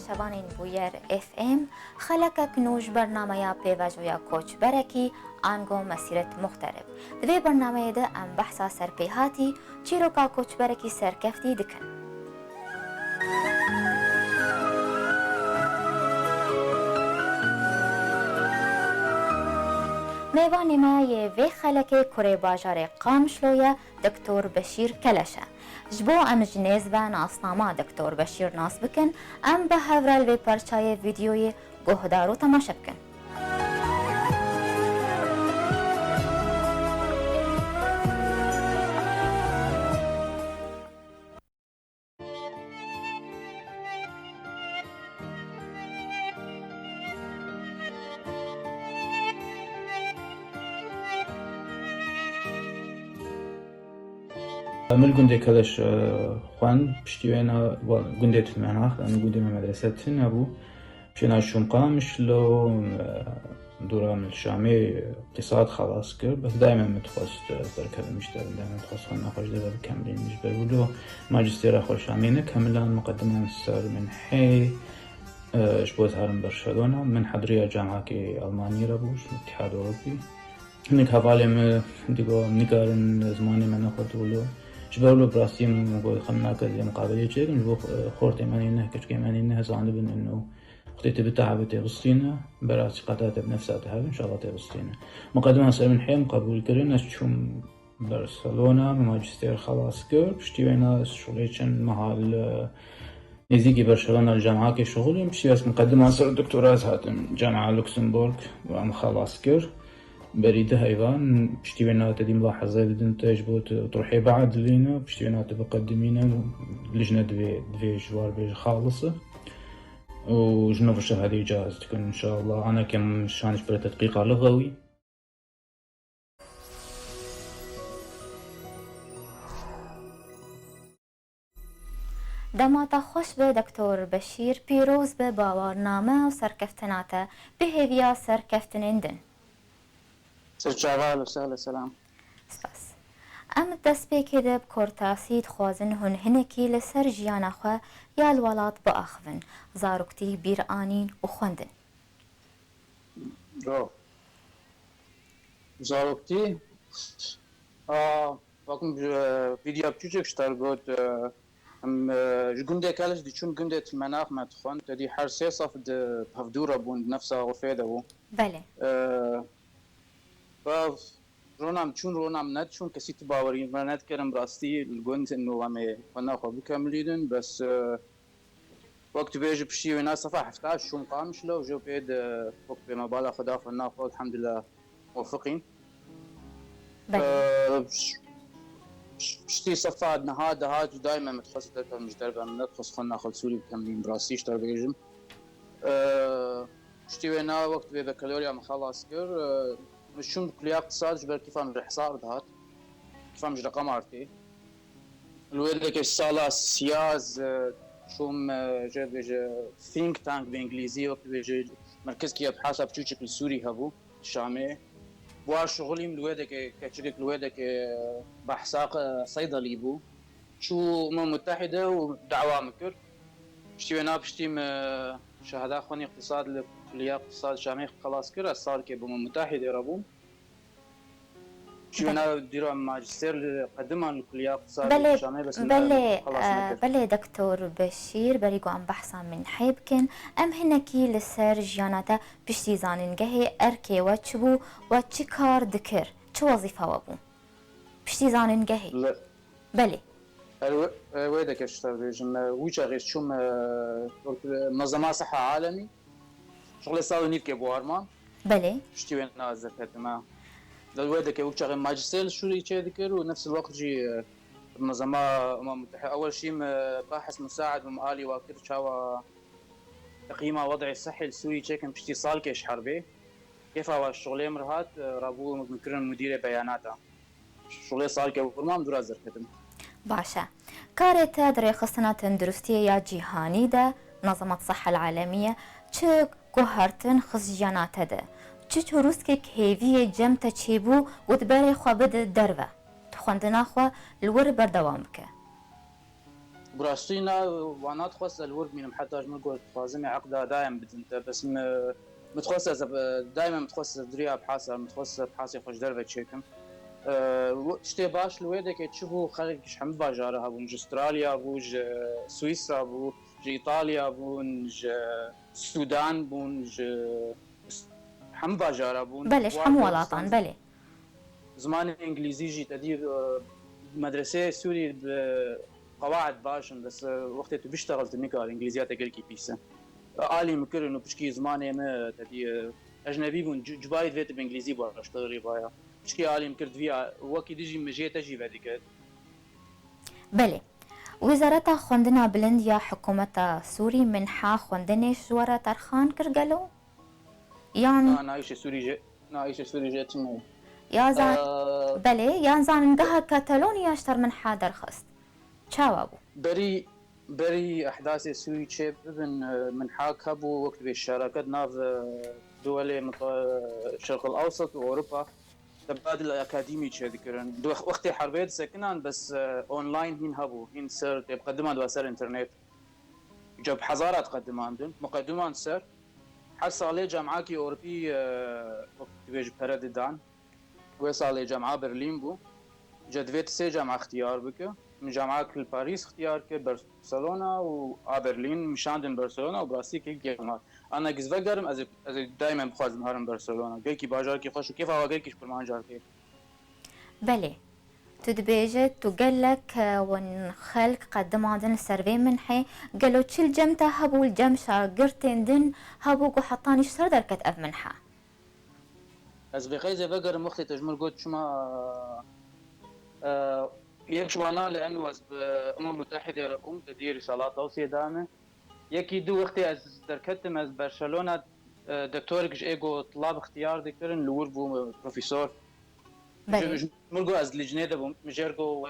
شبانین بویر اف ام خلقك نوش برنامه پیوجویا کوچ برکی آنگو مسیرت مختلف دوی برنامه ده ام بحثا سرپیهاتی چیروکا کوچ برکی سرکفتی دکن میوانی ما یه وی خلق کره باجار قامشلویا دکتور بشیر کلشه جبو ام جنیز و ناسنامه دکتور بشیر ناس بکن ام به هورال وی پرچای ویدیوی گهدارو تماشا بکن من قندي كلش خوان بشتينا قندي تمناخ أنا قندي من مدرستين أبو بشينا شوم قامش لو دورة من الشامي اقتصاد خلاص كر بس دائما متخصص بركة مشتغل دائما متخصص خلنا خوش دبل كاملين مش بقولوا ماجستير أخو شامينا كاملا مقدمة السر من حي شبوز هارم برشلونة من حضرية جامعة ألمانيا ربوش الاتحاد الأوروبي هناك حوالي ديجو نيكارن زماني من أخذ ولو جبرلو براسيم مقول خلنا كذا مقابلة شيء نجبو خورتي مانينه كشكي مانينه زاندبن إنه خطيتي بتعبتي بسطينة براس قطعت بنفسها تهاب إن شاء الله تبسطينة مقدمة سر من حين قبول كرين أشوم برشلونة ماجستير خلاص كر بشتينا شغليشن محل نزيجي برشلونة الجامعة كي شغلي مشي بس مقدمة سر الدكتوراه هاتم جامعة لوكسمبورغ وعم خلاص كر بريدة هيفان بشتينا تدي ملاحظة بدن تجبوت تروحي بعد لينا بشتينا تبقدمينا لجنة دوي جوار بيج خالصة وجنوب الشهادة جاهز تكون إن شاء الله أنا كم شانش برا تدقيق لغوي دماتا خوش به دکتور بشیر پیروز به باورنامه و سرکفتناته به هویا سرکفتنندن سرچاوال و سهل سلام سپاس ام دست بکده بکورتاسید خوازن هن هنکی لسر جیانا خوا یا الولاد با اخون زاروکتی بیر آنین و خوندن رو زاروکتی bakın video yapacak işler بود جگنده کالش دی چون گنده تمناخ ما تخون تدي هر سه صف بهفدورة بون نفسها غرفة بو بله رونام چون رونام ند چون کسی تباوری من ند کردم راستی الجند انه همه فنا خو بكمليدن بس وقت بيجي بشي وناس صفحة 11 شو مقامش له وجو بيد وقت بما بالا خدا فنا خو الحمد لله موفقين شتي صفاد نهاد هاد دائما متخصص مش دربه من نتخصص خلنا ناخذ سوري بكملين براسي اشتر بيجم شتي وينا وقت بكالوريا مخلص كر مش شو كلية اقتصاد جبر كيف عم الحصار دهات كيف عم رقم عرفتي الويدك الصالة سياز شوم جد بيجي think tank بإنجليزي وقت بيجي مركز كي أبحاث بتشوفك السوري هبو الشامي بوا شغلي من الويدك كشركة الويدك بحساق صيدلي بو شو أمم متحدة ودعوة مكر بشتي وينا بشتي شهادة أخواني اقتصاد كلية اقتصاد شامي خلاص كر صار كي بأمم متحدة ربو شو أنا ديرو ماجستير قدمها الكلية اقتصاد شامي بس بله دكتور بشير بريقو عم بحثا من حيبكن ام هنكي لسر جياناتا بشتي زاننگه اركي وچبو وچي كار دكر چه وظيفة وابو بشتي زاننگه لا بله ويدك اشتغل بيجم ويجا غير شو منظمة صحة عالمي شغل صار نيف كبوارمان بله بشتي وين نازل ما للويدك وشغل ماجستير شو اللي ذكر ونفس الوقت جي منظمة أمم متحدة أول شيء باحث مساعد ومقالي واكر شاوا تقييم وضع الصحي السوري شكل بشتي صالكش حربي كيف هو الشغلية مرهات رابو مكرن مدير بياناتها شغلية صالكة وفرمان درازر كتم باشا كارتا دري خصنا تندرستي يا جيهاني دا منظمة الصحة العالمية چه گوهرتن خزجانات ده چه روسکه هیوی جمع تچیبو و دبره خواه بده دروه تخوندنا خواه لور بردوام که براستينا وانا تخص الورد من حتى اجمل قول تخازمي عقده دائم بدنت بس متخصص دائما متخصص دريا بحاسه متخصص بحاسه خوش دربه تشيكم شتي باش لويدك تشوفوا خلق شحال باجارها بونج استراليا بونج سويسرا بونج ايطاليا بونج السودان بونج حم باجارها بونج بلش حمو ولاطان بلي زمان انجليزي جي تدير مدرسه سوري قواعد باشن بس وقت بيشتغل تميكا الانجليزيات قلكي بيسا عالي مكر انه بشكي زمان ما تدي اجنبي بون جباي فيت بانجليزي باشتغل بايا بشكي عالي مكر فيها وكي ديجي مجي تجي بعدك بلي وزارة خوندنا بلنديا حكومة سوري منحا خوندنش ورا ترخان كرقلو يعني نعيش سوري جي نعيش سوري جي تنو يا زان بلي يا زان نقها كاتالونيا اشتر من حادر خست تشاوابو بري احداث سوري تشيب من حاك هبو وقت بالشراكات ناف دول الشرق الاوسط واوروبا تبادل اكاديمي تشذكرن وقت حربيت سكنان بس اونلاين هين هبو هين سر تقدمان وسر انترنت جاب حضاره تقدمان دون مقدمان سر حس عليه جامعه اوروبي وقت بيج برددان وصل جامعه برلين بو جدويت سي جامعه اختيار بك من جامعه باريس اختيار ك برشلونه وبرلين مشاندن برشلونه وبراسي كي جامعه انا جزفقرم از دائما بخواز مهارم برشلونه قلكي باجار كي خوش كيف هو قلكيش برمانجار كيف بلي تدبيجت تقلك ون خلق قدم عندن السربي منحي قالوا تشيل جمتا هبو الجمشة قرتين دن هبو قو حطاني شتر دركت أف منحا از بخيزة بقرم وقت تجمل قلت شما يكشوانا لأنه از الأمم المتحدة رقم تدير رسالات توصية دائمة يكي دو وقتي از دركتم از برشلونة دكتورك ايجو طلاب اختيار ذكرن لور بو بروفيسور مرقو از لجنة بو مجرقو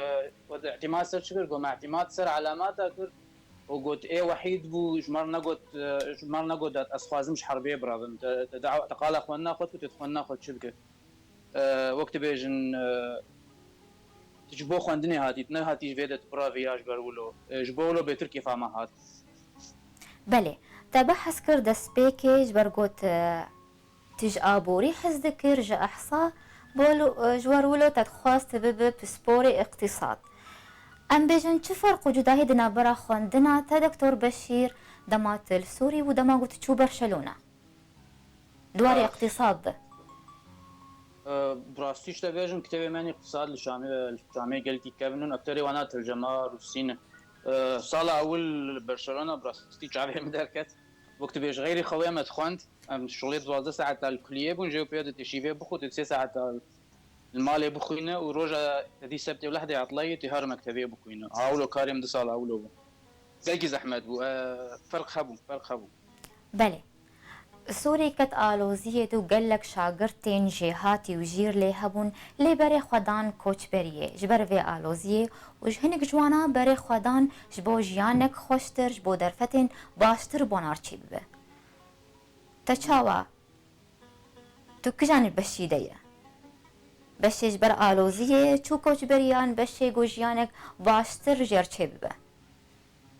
ود اعتماد سر شكر مع اعتماد سر علاماتها كر وقلت ايه وحيد بو جمرنا قلت اسخوازمش حربية برادم تقال اخوانا خد تدخلنا خد شبكة وقت بيجن تجبو خواندني هاتي تنها هاتي فيدت برا فياج برولو جبولو بتركي فاما هات بله تبحث كرد سبيكيج برقوت تج آبوري حز ذكر جا أحصا بولو جوارولو تدخواست بب بسبوري اقتصاد أم بيجن چه فرق جداهي دنا برا خواندنا تا دكتور بشير دمات السوري ودما قلت تشو برشلونة دواري اقتصاد براستيش تبيجن كتابي ماني اقتصاد الشامي قلتي كابنون أكتري وانا ترجمة روسين صالة أول برشلونة براستي جابي مدركت وقت بيج غيري خويا ما تخوند شغليت 12 ساعة تاع الكلية بون جاو بيادة تشيفي بخو 3 ساعة تاع المالي بخوينا وروجا تدي سبتي ولحدة عطلية تهار مكتبية بخوينا عاولو كاريم دي صالة عاولو قلقي زحمت بو فرق خبو بله سوري كت آلوزية دو قلق شاگرتين جهاتي وجير لي هبون لي بري خودان كوچ بريه جبر في آلوزية وجهنك جوانا بري خودان جبو جيانك خوشتر جبو درفتين باشتر بونارچي ببه تچاوا تو كجاني بشي ديه بشي جبر آلوزية چو كوچ بريان بشي جو جيانك باشتر جيرچي ببه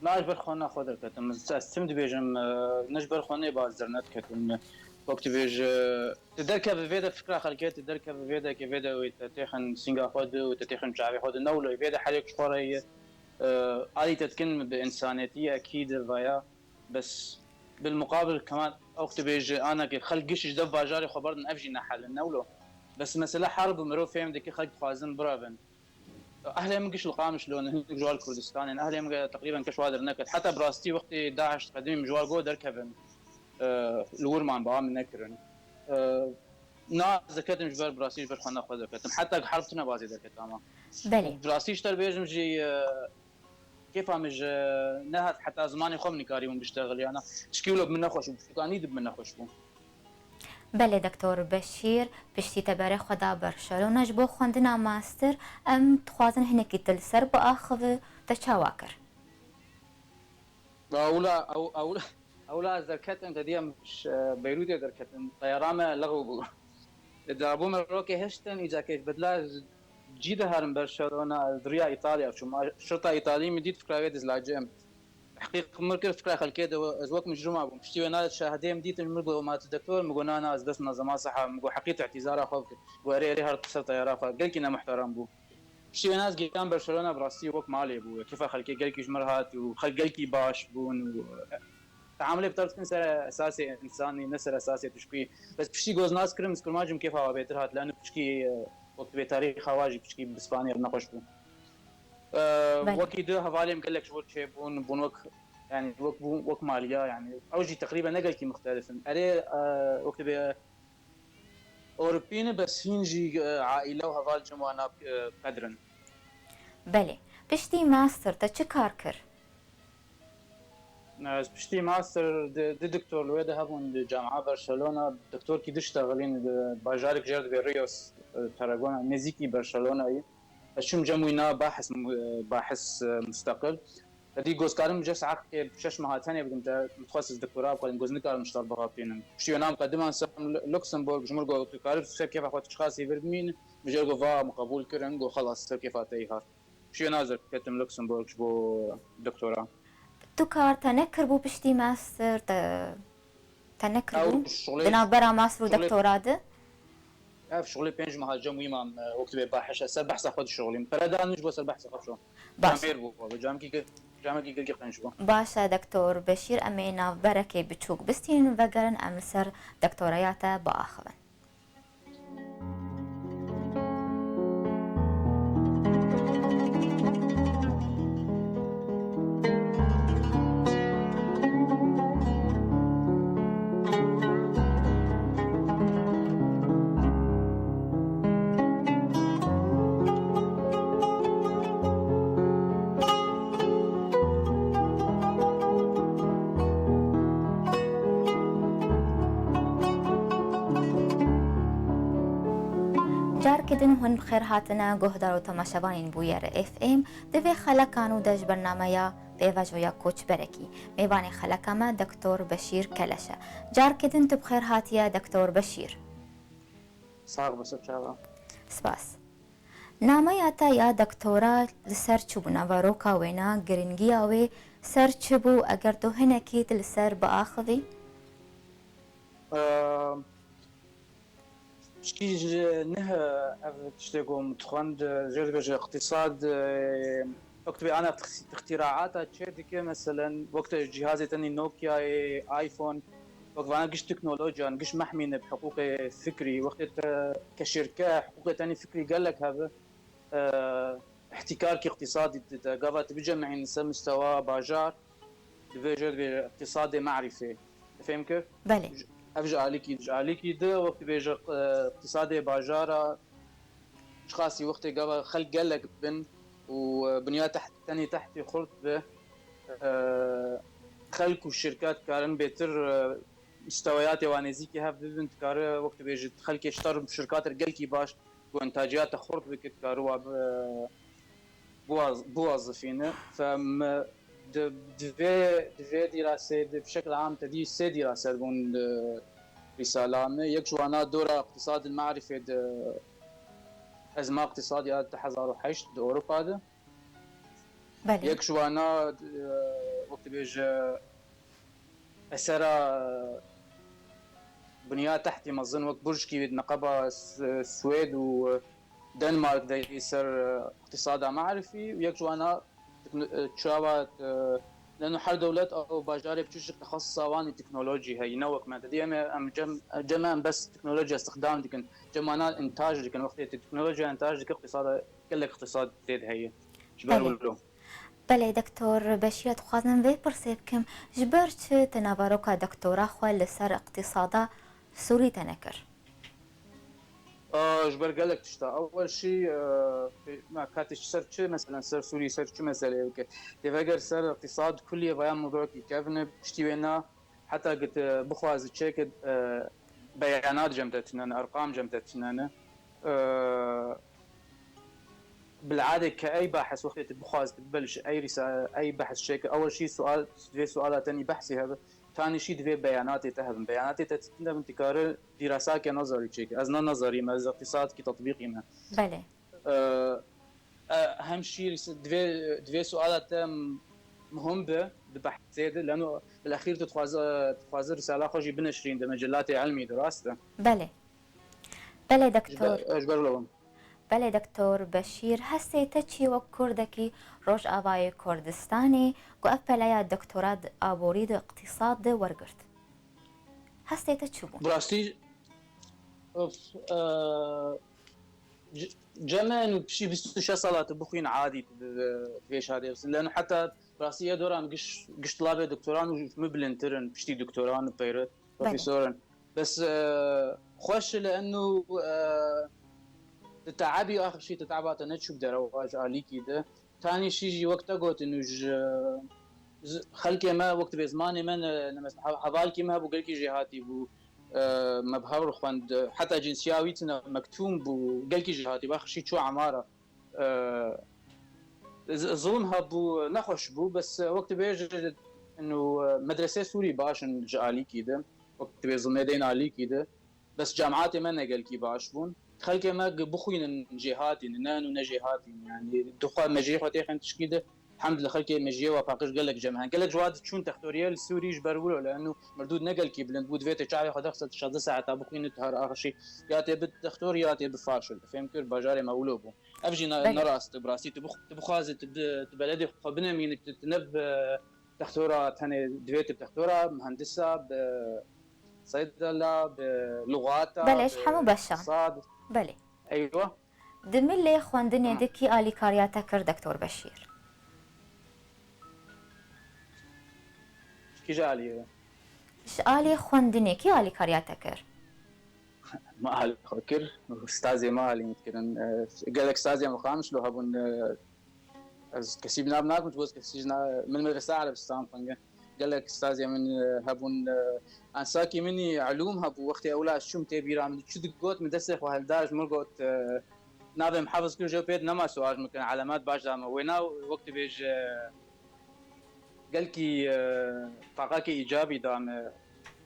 ناجبر خوانا خودر کتم استم دبیجم نجبر خوانا بازدرنت کتم وقت بیج تدرك بفيدا فكرة خلقيت تدرك بفيدا كفيدا وتتيخن سنغافود وتتيخن شعبي خود نولو فيدا حالك شخوري آلي تتكن بإنسانيتية أكيد فيا بس بالمقابل كمان وقت بيج أنا كي خلقش جدف باجاري خبرنا أفجي نحل نولو بس مثلا حرب مرو فهم دكي خلق خوازن برافن اهلي مقش القام شلون هن جوال كردستان يعني اهلي تقريبا كشوادر نكت حتى براستي وقت داعش تقدم جوال جو دركبن الورمان بعام نكرن نا زكاتم جبر براستي جبر خنا خذ زكاتم حتى حربتنا بازي دركت اما بله براستي اشتر بيجم جي كيف مج نهت حتى زماني خمني كاريون بيشتغل يعني تشكيله من نخوش كان يد من نخوش بله دكتور بشير بشتي تباري خدا برشلونة جبو خوندنا ماستر ام تخوازن هنكي تلسر بآخذ تشاواكر اولا دركتن تديا مش بيروت دركتن طيران لغو درابو مروكي هشتن اذا كيف بدلا جيده هارم برشلونه دريا ايطاليا شو شرطه ايطاليه مديت فكره دزلاجم حقيقة مركز فكرة خلكيده أزواج مجرمة ومشتي أنا شاهدين مديت المرجو ما تدكتور مقول أنا بس نظام صح مقول حقيقة اعتذار أخوك وأري ريها اتصلت يا رافا قال كنا محترم بو مشتي ناس قدام برشلونة براسي وقت مالي بو كيف خلكي قال كي جمرهات وخل قال كي باش بون تعاملي بطريقة نسر أساسي إنساني نسر أساسي تشكي بس بشتي جوز ناس كرم سكر ماجم كيف هوا بيترهات لأنه بشكي وقت بتاريخ هواجي بشكي بإسبانيا بنقش بو بله وكي دو هفالي مقال لك شو شيء بون وك يعني وك ماليا يعني اوجي تقريبا نقل كي مختلف اري وقت بي اوروبيين بس هينجي عائله وهفال جموانا قدرن بله پشتی ماستر تا چه کار کر؟ بشتي ماستر دي دكتور لويدا هبون جامعة برشلونة دكتور كي دشتغلين باجارك جرد بريوس تاراغونا نزيكي برشلونة اي شم جموينا باحث مستقل دي جوز كارم جس عقد بشش مهات ثانية بدم متخصص دكتوراه بقول جوز نكار مشتغل بغابينا شو ينام قدمها سام لوكسمبورغ جمهور جو تكارب سير كيف أخوات أشخاص يبردمين بيجرجو فا مقبول كرنج وخلاص سير كيف أتيهار شو نازل كتم لوكسمبورغ شو دكتوراه تو کار تا نکر بو پشتی ماستر تا نکر بو؟ أو شغلي دنا برا ماستر و شغلي دکتورا ده؟ في شغلي بينج مهاجم ويمام وقت بباحش سر بحث أخذ شغلي برادان نجبو سر بحث أخذ شو باش جامير بو جامعة كي قنجبو باشا دكتور بشير أمينا بركة بتشوك بستين وقرن أمسر دكتورياتا بآخرن جار كدن هون بخير هاتنا جهدار وتماشاوانين بوير اف ام دوی خلقانو داش برنامه دیواجویا کوچ برکی میوانی خلقما دکتور بشیر کلشه جار كدن تو بخير هاتیا دکتور بشیر صار بس بشغله سپاس نامه یاتا یا دکتورا لسر چوبنا و روکا وینا گرنگی آوی سر چوبو اگر تو هنکیت لسر بآخذی شكي نه تشتكو متخند جرد بج اقتصاد وقت انا اختراعات تشدك مثلا وقت جهازي تاني نوكيا ايفون وقت انا قش تكنولوجيا قش محمي بحقوق فكري وقت كشركه حقوق تاني فكري قال لك هذا احتكار اقتصادي قابت بجمع مستوى باجار بجرد اقتصادي معرفي فهم كيف؟ بله عليكي ده وقت بيجي اقتصادي باجارة اشخاصي وقت قبل خلق قلق بن وبنيات تحت تاني تحت خلط به خلق الشركات كارن بيتر مستويات وانزيكي هاف بنت كار وقت بيجي خلق يشتر بشركات القلقي باش وانتاجيات خلط بكت كاروا بوظفينه فم دوی دراسه بشكل عام تدي سي دراسات بون رسالة يكشو أنا دور اقتصاد المعرفة أزمة اقتصادية تحزارو حيش أوروبا ده بله يكشو أنا وقت بيج أسرى بنيات تحتي مظن وقت برج كي نقبة السويد ودنمارك ده يصير اقتصادها معرفي ويكشو أنا تشاوات لانه حر دولات او باجاري بتشجع تخصص واني تكنولوجي هي نوك ما تدي ام جمع بس تكنولوجيا استخدام لكن جمعنا انتاج لكن وقت التكنولوجيا انتاج لك اقتصاد كلك اقتصاد تيد هي جبر ولو بله دکتور بشیر خوازم وی پرسیب کم جبر چه تناوروکا دکتورا خواه لسر اقتصادا سوری تنکر جبر قال لك تشتا اول شيء ما كاتش سر شيء مثلا سر سوري سر شو مثلا تفكر سر اقتصاد كلي بيان موضوع كيفن بشتي وينا حتى قلت بخواز تشيك بيانات جمدتنا ارقام جمدتنا بالعاده كاي باحث وقت بخواز تبلش اي رساله اي بحث شيك اول شيء سؤال في سؤالات ثاني بحثي هذا ثاني شيء في بيانات تهب بيانات تتنده بنتكار دراسات كنظري شيء ازنا نظري ما اقتصاد كتطبيقي ما بله اهم شيء دوی سوالات مهم ببحث زياده لانه بالاخير تتخوازر رساله خوشي بنشرين ده مجلات علمي دراسته. بله بله دکتۆر اجبر لهم بله دکتۆر بەشیر هەستێتە چی وەک کوردێکی ڕۆژئاوای کوردستانی گو ئەف پەلەیە دکتۆرات ئابووری و اقتصاد وەرگرت هەستێتە چی بوو؟ براستي جمع بشي 26 صلاة بخوين عادي فيش هذه لانه حتى براسية دوران قش طلابة دكتوران ومبلنترن بشتي دكتوران بيرت بروفيسورن بس خوش لانه تتعبي اخر شيء تتعبات نتشوف درواج عليكي ده ثاني شيء جي وقت قلت انه خلكي ما وقت بزماني من حضالكي ما بقولكي جهاتي بو مبهر خوند حتى جنسياويتنا مكتوم بو قالكي جهاتي باخر شيء شو عماره ظلمها بو نخوش بو بس وقت بيج انه مدرسه سوري باش جالي كده وقت بيظلمدين علي كده بس جامعاتي ما قالكي باش بون خلكي ما بخوين جهاتي نانو نجهاتي يعني دخل مجيح وتيخن تشكيده الحمد لله خلكي مجيه وفاقش قال لك جمهان قال لك جواد شون تختوريال السوري جبرولو لانه مردود نقل كي بلند بود فيت شعبي خد خصت شاد ساعه بخوين تهر اخر شيء ياتي بالتختور ياتي بفاشل فهمت كير باجاري مولو بو افجي نراس تبراسي تبخاز تبلدي خبنا مين تنب تختورات هني دويت بتختورة مهندسة بصيدلة بلغات بلش حمو بشان بله ايوه دملي خواندني دكي آلي كارياتا كر دكتور بشير كي جالي آلي خواندني كي آلي كارياتا كر ما آلي خكر استاذي ما آلي متكرن قال لك استاذي مخامش لو هبون كسيب نابناك متوز كسيجنا من المدرسة على بستان فنجا قال لك استاذي من هبون انساكي مني علوم هبو وقتي اولاد شو متبيرا من شو دقوت مدسخ وهالداج مرقوت نابي محافظ كل جو بيت نما سؤال ممكن علامات باش دام وينا وقت بيج قال كي طاقاكي ايجابي دام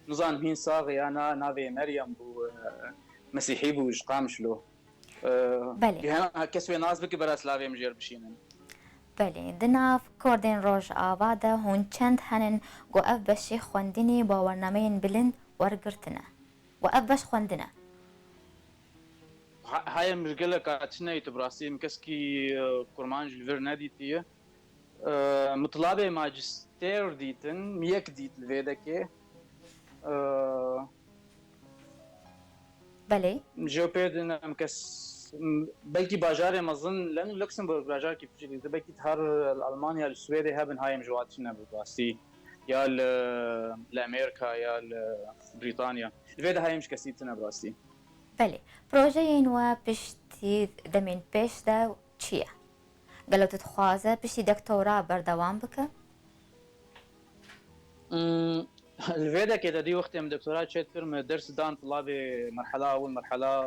نظام هين صاغي انا نابي مريم بو مسيحي بو قامش له بله كسوي ناس بك براس لافي مجير بشينن بله دناف كوردين روج آواده هون چند هنن گو اف بشي خوندني باورنامين بلند ورگرتنه و اف بش خوندنه هاي مشكلة كاتشنا يتبراسي مكسكي كورمانج الفير ناديتية مطلبة ماجستير ديتن ميك ديت الفيدكي بله جو بيدن مكس بلكي باجاري ما اظن لانه لوكسمبورغ باجار كيف تجي بلكي تهر المانيا السويدي هابن هاي مجواتنا بالباسي يا لامريكا يا بريطانيا الفيدا هاي مش كسيتنا براسي بله بروجين و بشتي دمين بيش دا چيه قالوا تتخوازه بشتي دكتوراه بردوام بك الفيدا كده دي وقت من دكتوراه شيت فرم درس دان طلابي مرحله اول مرحله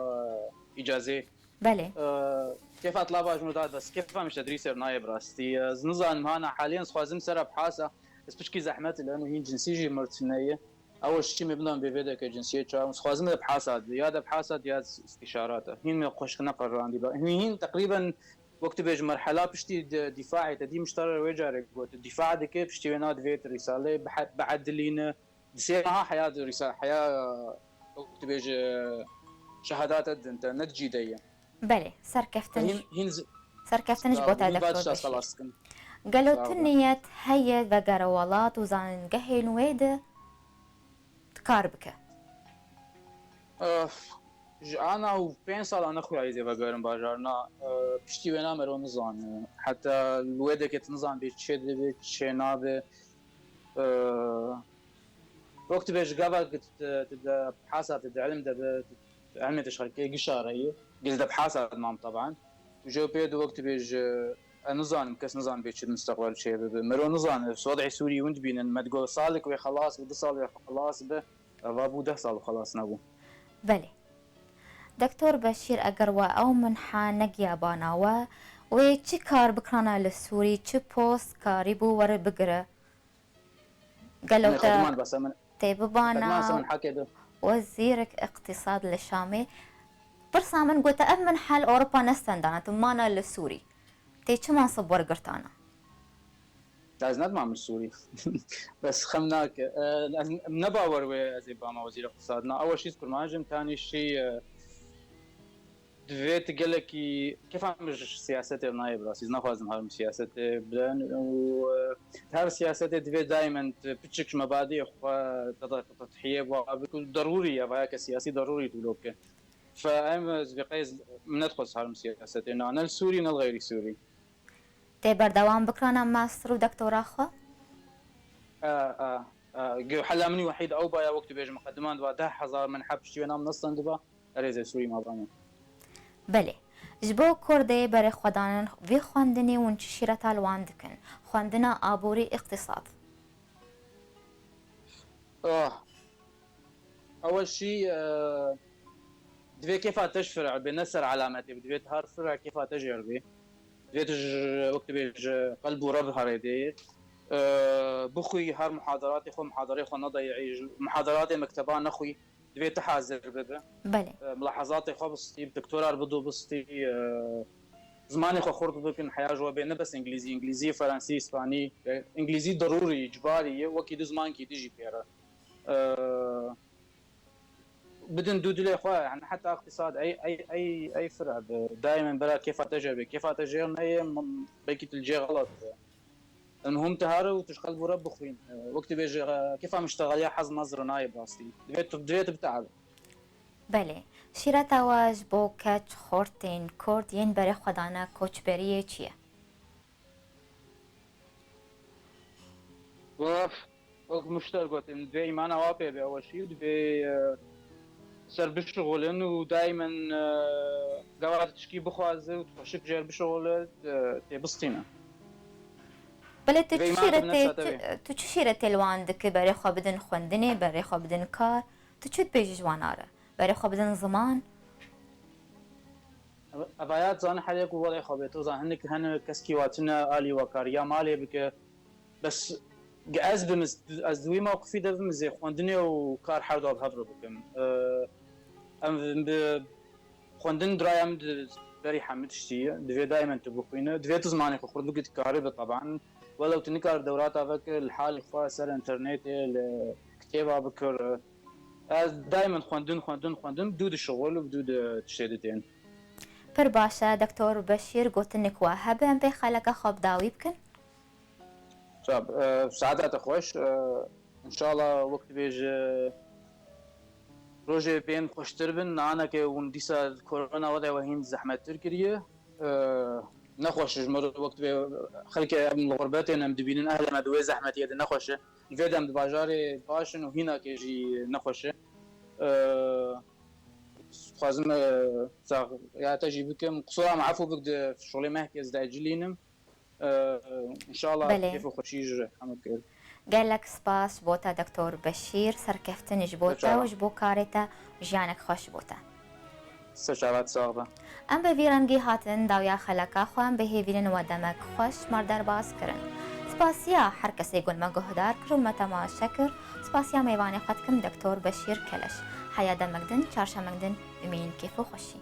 اجازه بله كيف اطلع جمودات بس كيف مش تدريس نايب راستي نظام هنا حاليا خوازم سر بحاسه بس بشكي زحمتي لانه هي جنسيه مرتنيه اول شيء مبنى بفيدا كجنسيه تشا خوازم بحاسات يا بحاسات يا استشارات هين خوش نقر عندي هين تقريبا وقت بيج مرحله بشتي دفاعي تدي مشترك وجارك الدفاع دك بشتي ناد فيت رساله بعد لينا دسيها حياه رساله حياه وقت بيج شهادات انت نتجيديه بله سركفتنش بوتا دكتور بشير قالوا تنيت هيا بقروالات وزان قهين ويدا تكاربك انا و5 سال انا خويا عايز بقارن باجارنا بشتي وينا مرو نظام حتى الويدا كت نظام بيتشد بيتشناب وقت بيج قبل تبدا بحاسب تبدا علم ده علم تشغل قشاره هي قلت بحاسب مام طبعا جو بيد وقت بيج نظام كاس نظام بيتش المستقبل شيء مرو نظام وضعي سوري وانت بين ما تقول صالك وخلاص بده صال خلاص به ابو ده صال وخلاص نبو بله دكتور بشير اقروا او منحى نقيا باناوا وچی کار بکرانا لسوری چی پوست کاری بو ور بگره قالوا تيببانا وزيرك اقتصاد للشامي برسا من قوتا أب من حال أوروبا نستندانا تمانا للسوري تي چه منصب ورقرتانا لازم نعمل سوري بس خمناك نباور وزي باما وزير اقتصادنا اول شيء كرماجم ثاني شيء دويت قال لك كيف مش سياسته نايب راسي نخوازم هارم سياسته بلان وهار سياسته دويت دائما بتشك مبادئ تضحيه بكل ضروري وهيك سياسي ضروري تقولوك فأنا زبقيز من ندخل هارم سياسته انا السوري انا الغير سوري تي بردوام بكرانا ماستر ودكتوراه خو حلا مني وحيد او بايا وقت بيج مقدمان دوا 10,000 من حبشتي وانا منصن دبا اريز سوري ما بامو بله جبو كردي بري خدانن في خواندني ونشيرتا الواندكن خواندنا آبوري اقتصاد اول شيء دوي كيف تشفرع بنسر علاماتي دوي هار فرع كيف تجربي دوي وقت بيج قلب ورب هريدي بخوي هار محاضراتي خو محاضري خو نضيعي محاضراتي مكتبان نخوي دوي تحاضر بده بله ملاحظاتي خو بسطي دكتوراه بدو بسطي زماني خو خرط بكن حياه جوا بين بس انجليزي فرنسي اسباني انجليزي ضروري اجباري وكيد زمان كي تجي فيها بدن دودلي اخويا يعني حتى اقتصاد اي فرع دائما بلا كيف تجربه كيف تجربه اي بيكي تلجي غلط المهم تهارو وتشغل برب خوين وقت بيجي كيف عم اشتغل يا حظ نظر نايب راستي دويت بتعب بله شیرتا واج بو کچ خورتین کرد ین بری خدانا کوچ بریه چیه؟ مشتر قلت ان دوی ایمان اوابه به اول شيء دوی سر بشغلن ودائما قوات تشكي بخوازه وتخشك جير بشغل تبسطينا بله تو چشیرت الواندک بری خو بدن خوندنه بری خو بدن کار تو چت بیج جواناره برای خو بدن زمان ابایات زان حالك وضع خبيتو زان هنك هن كسكي واتنا الي وكاريا مالي بك بس جاز بمز از دوي موقفي ده بمزي خوندني وكار حردو بهضر بكم ام خوندن درايم بري حمد شتي دوي دائما تبقينا دوي زماني خرد بك كاري طبعا ولو تنكر دورات افك الحال خاصه الانترنت الكتابه بكر دائما خوندن بدود الشغل وبدود تشديدين پر باشه دکتور بشیر گوتنک و هبن به خلق خوب داوی بکن طب سعادت خوش ان شاء الله وقت بيج روجي بين خوشتر بن انا كي ونديسا كورونا وضع وهين زحمه تركيا نخوش جمر وقت خلك من الغربات انا مدبين اهل ما دوي زحمه يد نخوش الفيدم بباجاري باشن وهنا كيجي نخوش خازم يا تجي بكم قصورا معفو بك شغلي ما هكذا داجلينم ان شاء الله كيف خوشيج حمد قال لك سباس بوتا دكتور بشير سركفتن جبوتا وجبو كاريتا جانك خوش بوتا استشارات صاغبه ام به ویرانگی هاتن داویا خلقا خوان به هیویلن و دمک خوش مردر باز کرن سپاسیا هر کسی گل ما گهدار کرم متما شکر سپاسیا میوانی خود کم دکتور بشیر کلش حیا دمکدن چارشمکدن امین کیفو خوشی